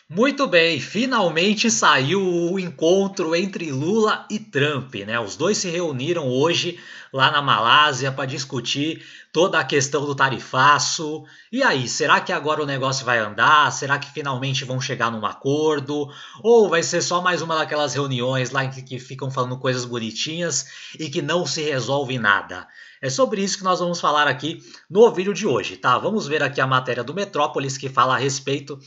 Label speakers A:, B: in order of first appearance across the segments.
A: Muito bem, finalmente saiu o encontro entre Lula e Trump, né? Os dois se reuniram hoje lá na Malásia para discutir toda a questão do tarifaço. E aí, será que agora o negócio vai andar? Será que finalmente vão chegar num acordo? Ou vai ser só mais uma daquelas reuniões lá em que ficam falando coisas bonitinhas e que não se resolve nada? É sobre isso que nós vamos falar aqui no vídeo de hoje, tá? Vamos ver aqui a matéria do Metrópolis que fala a respeito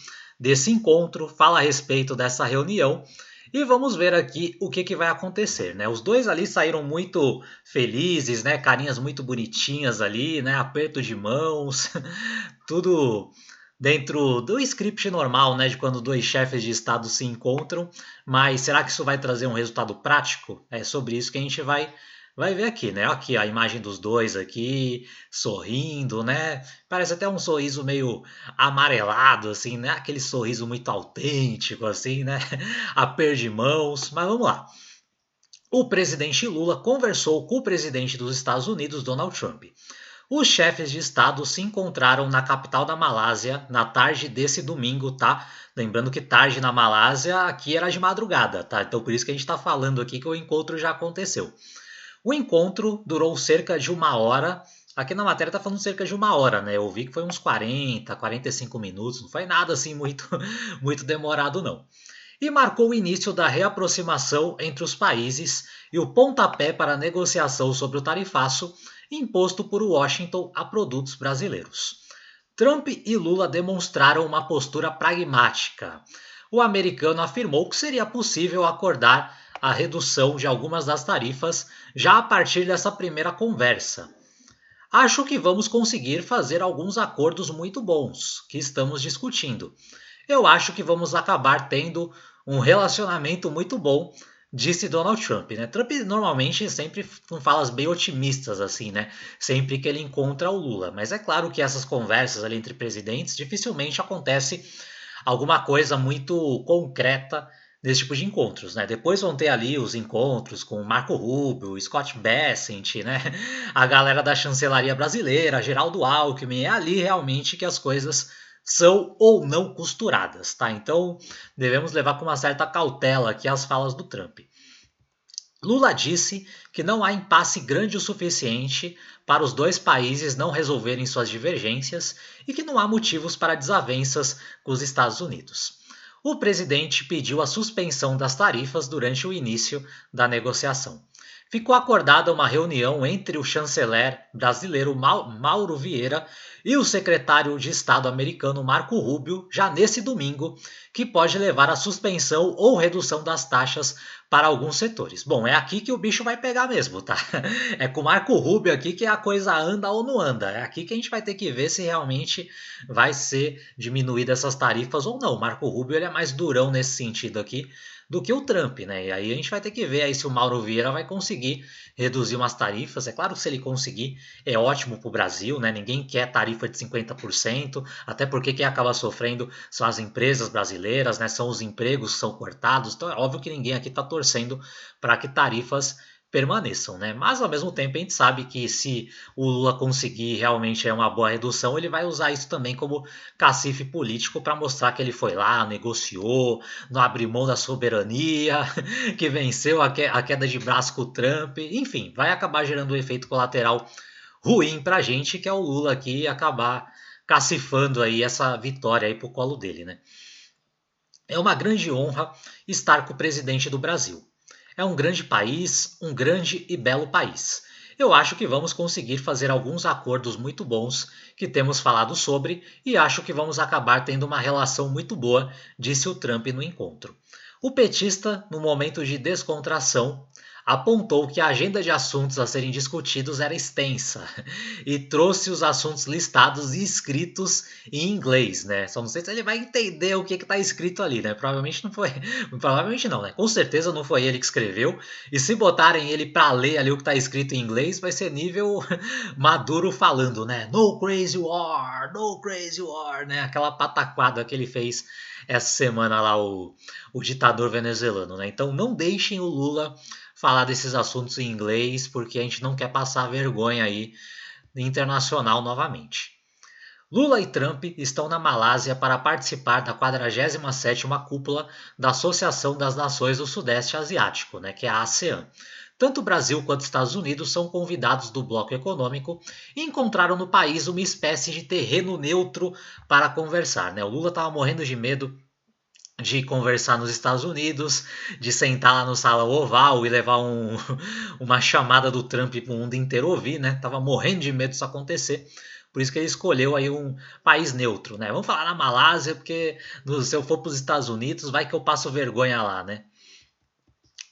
A: desse encontro, fala a respeito dessa reunião e vamos ver aqui o que vai acontecer, né? Os dois ali saíram muito felizes, né? Carinhas muito bonitinhas ali, né? Aperto de mãos, tudo dentro do script normal, né? De quando dois chefes de estado se encontram. Mas será que isso vai trazer um resultado prático? É sobre isso que a gente vai ver aqui, né? Aqui a imagem dos dois aqui, sorrindo, né? Parece até um sorriso meio amarelado, assim, né? Aquele sorriso muito autêntico, assim, né? Aperto de mãos. Mas vamos lá. O presidente Lula conversou com o presidente dos Estados Unidos, Donald Trump. Os chefes de Estado se encontraram na capital da Malásia na tarde desse domingo, tá? Lembrando que tarde na Malásia aqui era de madrugada, tá? Então por isso que a gente está falando aqui que o encontro já aconteceu. O encontro durou cerca de uma hora. Aqui na matéria tá falando cerca de uma hora, né? Eu vi que foi uns 40, 45 minutos. Não foi nada assim muito, muito demorado, não. E marcou o início da reaproximação entre os países e o pontapé para a negociação sobre o tarifaço imposto por Washington a produtos brasileiros. Trump e Lula demonstraram uma postura pragmática. O americano afirmou que seria possível acordar a redução de algumas das tarifas já a partir dessa primeira conversa. Acho que vamos conseguir fazer alguns acordos muito bons que estamos discutindo. Eu acho que vamos acabar tendo um relacionamento muito bom, disse Donald Trump, né? Trump normalmente sempre com falas bem otimistas assim, né? Sempre que ele encontra o Lula, mas é claro que essas conversas ali entre presidentes dificilmente acontece alguma coisa muito concreta nesse tipo de encontros, né? Depois vão ter ali os encontros com Marco Rubio, Scott Bessent, né? A galera da chancelaria brasileira, Geraldo Alckmin, é ali realmente que as coisas são ou não costuradas, tá? Então devemos levar com uma certa cautela aqui as falas do Trump. Lula disse que não há impasse grande o suficiente para os dois países não resolverem suas divergências e que não há motivos para desavenças com os Estados Unidos. O presidente pediu a suspensão das tarifas durante o início da negociação. Ficou acordada uma reunião entre o chanceler brasileiro Mauro Vieira e o secretário de Estado americano Marco Rubio já nesse domingo, que pode levar à suspensão ou redução das taxas para alguns setores. Bom, é aqui que o bicho vai pegar mesmo, tá? É com o Marco Rubio aqui que a coisa anda ou não anda. É aqui que a gente vai ter que ver se realmente vai ser diminuída essas tarifas ou não. O Marco Rubio ele é mais durão nesse sentido aqui do que o Trump, né? E aí a gente vai ter que ver aí se o Mauro Vieira vai conseguir reduzir umas tarifas. É claro que se ele conseguir, é ótimo para o Brasil, né? Ninguém quer tarifa de 50%, até porque quem acaba sofrendo são as empresas brasileiras, né? São os empregos que são cortados. Então é óbvio que ninguém aqui está torcendo para que tarifas permaneçam, né? Mas ao mesmo tempo a gente sabe que se o Lula conseguir realmente uma boa redução, ele vai usar isso também como cacife político para mostrar que ele foi lá, negociou, não abriu mão da soberania, que venceu a queda de braço com o Trump, enfim, vai acabar gerando um efeito colateral ruim para a gente, que é o Lula aqui acabar cacifando aí essa vitória aí pro colo dele, né? É uma grande honra estar com o presidente do Brasil. É um grande país, um grande e belo país. Eu acho que vamos conseguir fazer alguns acordos muito bons que temos falado sobre e acho que vamos acabar tendo uma relação muito boa, disse o Trump no encontro. O petista, no momento de descontração, apontou que a agenda de assuntos a serem discutidos era extensa e trouxe os assuntos listados e escritos em inglês, né? Só não sei se ele vai entender o que está escrito ali, né? Provavelmente não foi, provavelmente não, né? Com certeza não foi ele que escreveu. E se botarem ele para ler ali o que está escrito em inglês, vai ser nível Maduro falando, né? No crazy war, né? Aquela pataquada que ele fez essa semana lá o ditador venezuelano, né? Então não deixem o Lula falar desses assuntos em inglês, porque a gente não quer passar vergonha aí internacional novamente. Lula e Trump estão na Malásia para participar da 47ª cúpula da Associação das Nações do Sudeste Asiático, né, que é a ASEAN. Tanto o Brasil quanto os Estados Unidos são convidados do bloco econômico e encontraram no país uma espécie de terreno neutro para conversar, né? O Lula estava morrendo de medo de conversar nos Estados Unidos, de sentar lá no Salão Oval e levar uma chamada do Trump para o mundo inteiro ouvir, né? Tava morrendo de medo disso acontecer. Por isso que ele escolheu aí um país neutro, né? Vamos falar na Malásia, porque se eu for para os Estados Unidos, vai que eu passo vergonha lá, né?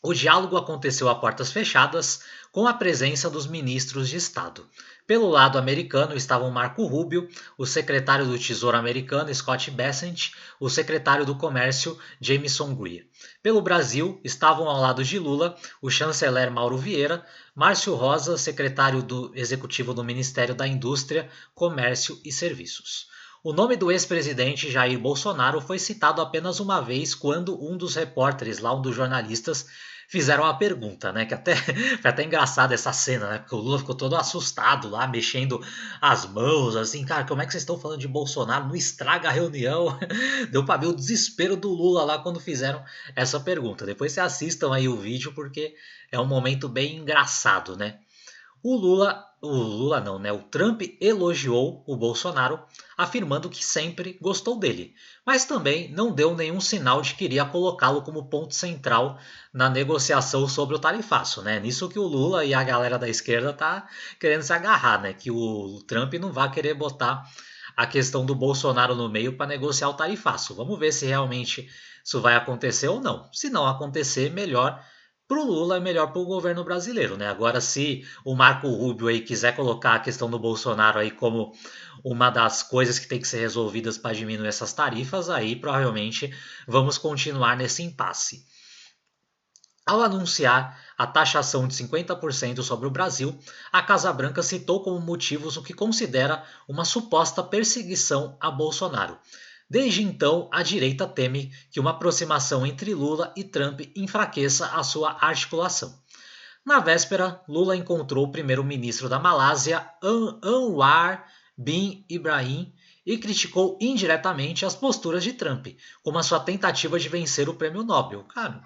A: O diálogo aconteceu a portas fechadas, com a presença dos ministros de Estado. Pelo lado americano estavam Marco Rubio, o secretário do Tesouro americano Scott Bessent, o secretário do Comércio Jameson Greer. Pelo Brasil estavam ao lado de Lula o chanceler Mauro Vieira, Márcio Rosa, secretário executivo do Ministério da Indústria, Comércio e Serviços. O nome do ex-presidente Jair Bolsonaro foi citado apenas uma vez quando um dos repórteres, lá um dos jornalistas, fizeram a pergunta, né? Que até foi até engraçada essa cena, né? Porque o Lula ficou todo assustado lá, mexendo as mãos, assim, cara, como é que vocês estão falando de Bolsonaro? Não estraga a reunião. Deu pra ver o desespero do Lula lá quando fizeram essa pergunta. Depois vocês assistam aí o vídeo, porque é um momento bem engraçado, né? O Lula não, né? O Trump elogiou o Bolsonaro, afirmando que sempre gostou dele, mas também não deu nenhum sinal de que iria colocá-lo como ponto central na negociação sobre o tarifaço, né? Nisso que o Lula e a galera da esquerda tá querendo se agarrar, né? Que o Trump não vai querer botar a questão do Bolsonaro no meio para negociar o tarifaço. Vamos ver se realmente isso vai acontecer ou não. Se não acontecer, melhor para o Lula é melhor para o governo brasileiro, né? Agora, se o Marco Rubio aí quiser colocar a questão do Bolsonaro aí como uma das coisas que tem que ser resolvidas para diminuir essas tarifas, aí provavelmente vamos continuar nesse impasse. Ao anunciar a taxação de 50% sobre o Brasil, a Casa Branca citou como motivos o que considera uma suposta perseguição a Bolsonaro. Desde então, a direita teme que uma aproximação entre Lula e Trump enfraqueça a sua articulação. Na véspera, Lula encontrou o primeiro-ministro da Malásia, Anwar bin Ibrahim, e criticou indiretamente as posturas de Trump, como a sua tentativa de vencer o prêmio Nobel. Cara,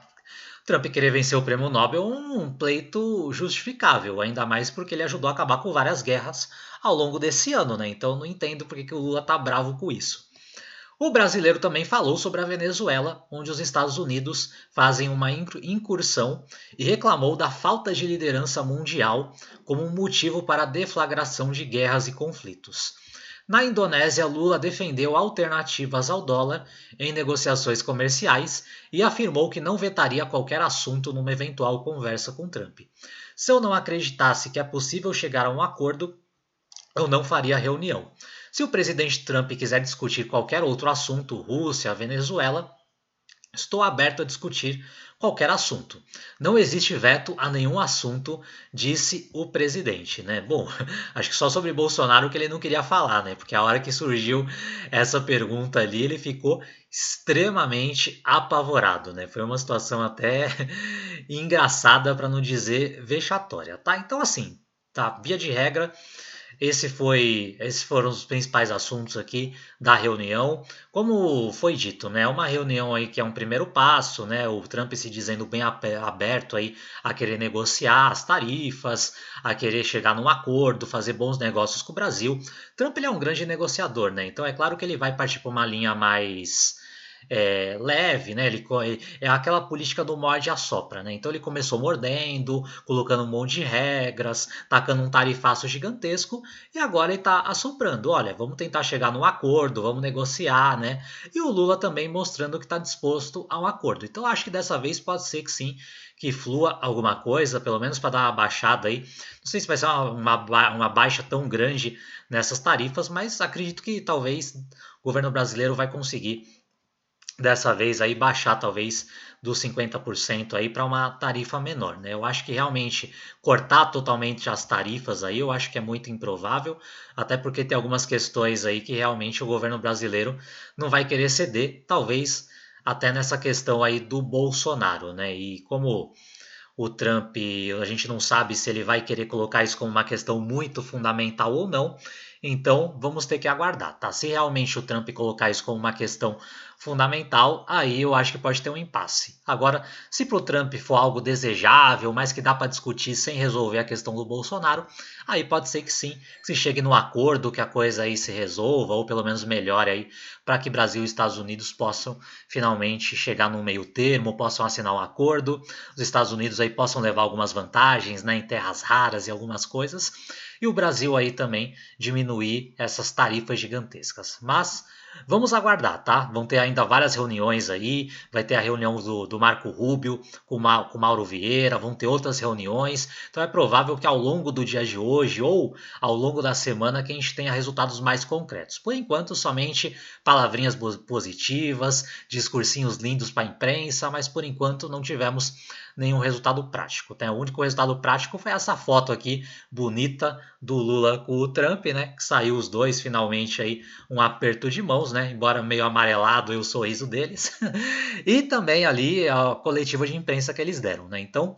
A: Trump querer vencer o prêmio Nobel é um pleito justificável, ainda mais porque ele ajudou a acabar com várias guerras ao longo desse ano, né? Então não entendo por que o Lula tá bravo com isso. O brasileiro também falou sobre a Venezuela, onde os Estados Unidos fazem uma incursão e reclamou da falta de liderança mundial como um motivo para a deflagração de guerras e conflitos. Na Indonésia, Lula defendeu alternativas ao dólar em negociações comerciais e afirmou que não vetaria qualquer assunto numa eventual conversa com Trump. Se eu não acreditasse que é possível chegar a um acordo, eu não faria a reunião. Se o presidente Trump quiser discutir qualquer outro assunto, Rússia, Venezuela, estou aberto a discutir qualquer assunto. Não existe veto a nenhum assunto, disse o presidente, né? Bom, acho que só sobre Bolsonaro que ele não queria falar, né? Porque a hora que surgiu essa pergunta ali, ele ficou extremamente apavorado, né? Foi uma situação até engraçada, para não dizer vexatória, tá? Então assim, tá, via de regra, esses foram os principais assuntos aqui da reunião. Como foi dito, né, uma reunião aí que é um primeiro passo, né, o Trump se dizendo bem aberto aí a querer negociar as tarifas, a querer chegar num acordo, fazer bons negócios com o Brasil. Trump ele é um grande negociador, né, então é claro que ele vai partir para uma linha mais leve, né? É aquela política do morde e assopra, né? Então ele começou mordendo, colocando um monte de regras, tacando um tarifaço gigantesco e agora ele está assoprando. Olha, vamos tentar chegar num acordo, vamos negociar, né? E o Lula também mostrando que está disposto a um acordo. Então acho que dessa vez pode ser que sim, que flua alguma coisa, pelo menos para dar uma baixada aí. Não sei se vai ser uma baixa tão grande nessas tarifas, mas acredito que talvez o governo brasileiro vai conseguir dessa vez aí baixar talvez dos 50% aí para uma tarifa menor, né? Eu acho que realmente cortar totalmente as tarifas aí, eu acho que é muito improvável, até porque tem algumas questões aí que realmente o governo brasileiro não vai querer ceder, talvez até nessa questão aí do Bolsonaro, né? E como o Trump, a gente não sabe se ele vai querer colocar isso como uma questão muito fundamental ou não, Então vamos ter que aguardar, tá? Se realmente o Trump colocar isso como uma questão fundamental, aí eu acho que pode ter um impasse. Agora, se para o Trump for algo desejável, mas que dá para discutir sem resolver a questão do Bolsonaro, aí pode ser que sim, que se chegue no acordo, que a coisa aí se resolva, ou pelo menos melhore aí, para que Brasil e Estados Unidos possam finalmente chegar num meio termo, possam assinar um acordo, os Estados Unidos aí possam levar algumas vantagens, né, em terras raras e algumas coisas, e o Brasil aí também diminuir essas tarifas gigantescas. Mas vamos aguardar, tá? Vão ter ainda várias reuniões aí, vai ter a reunião do Marco Rubio com Mauro Vieira, vão ter outras reuniões, então é provável que ao longo do dia de hoje ou ao longo da semana que a gente tenha resultados mais concretos. Por enquanto, somente palavrinhas positivas, discursinhos lindos para a imprensa, mas por enquanto não tivemos nenhum resultado prático. Tá? O único resultado prático foi essa foto aqui bonita do Lula com o Trump, né? Que saiu os dois finalmente aí um aperto de mãos, né? Embora meio amarelado o sorriso deles. E também ali a coletiva de imprensa que eles deram, né? Então,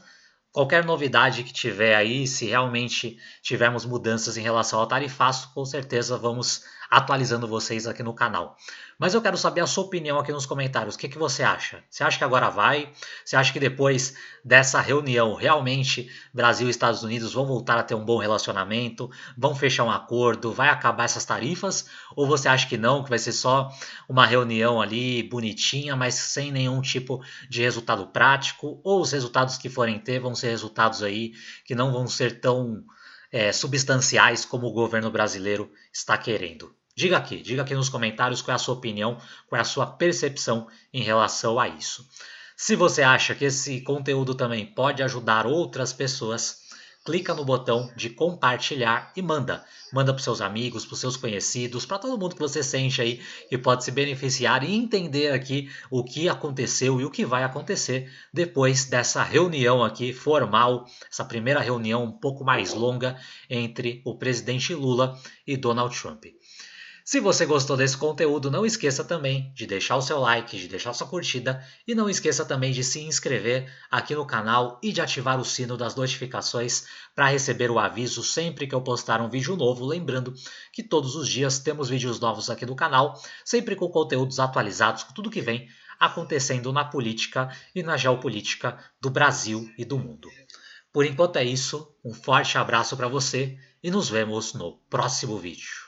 A: qualquer novidade que tiver aí, se realmente tivermos mudanças em relação ao tarifaço, com certeza vamos atualizando vocês aqui no canal. Mas eu quero saber a sua opinião aqui nos comentários. O que você acha? Você acha que agora vai? Você acha que depois dessa reunião, realmente Brasil e Estados Unidos vão voltar a ter um bom relacionamento? Vão fechar um acordo? Vai acabar essas tarifas? Ou você acha que não, que vai ser só uma reunião ali bonitinha, mas sem nenhum tipo de resultado prático? Ou os resultados que forem ter vão ser resultados aí que não vão ser tão substanciais como o governo brasileiro está querendo? Diga aqui nos comentários qual é a sua opinião, qual é a sua percepção em relação a isso. Se você acha que esse conteúdo também pode ajudar outras pessoas, clica no botão de compartilhar e manda. Manda para os seus amigos, para os seus conhecidos, para todo mundo que você sente aí que pode se beneficiar e entender aqui o que aconteceu e o que vai acontecer depois dessa reunião aqui formal, essa primeira reunião um pouco mais longa entre o presidente Lula e Donald Trump. Se você gostou desse conteúdo, não esqueça também de deixar o seu like, de deixar sua curtida e não esqueça também de se inscrever aqui no canal e de ativar o sino das notificações para receber o aviso sempre que eu postar um vídeo novo. Lembrando que todos os dias temos vídeos novos aqui no canal, sempre com conteúdos atualizados, com tudo que vem acontecendo na política e na geopolítica do Brasil e do mundo. Por enquanto é isso, um forte abraço para você e nos vemos no próximo vídeo.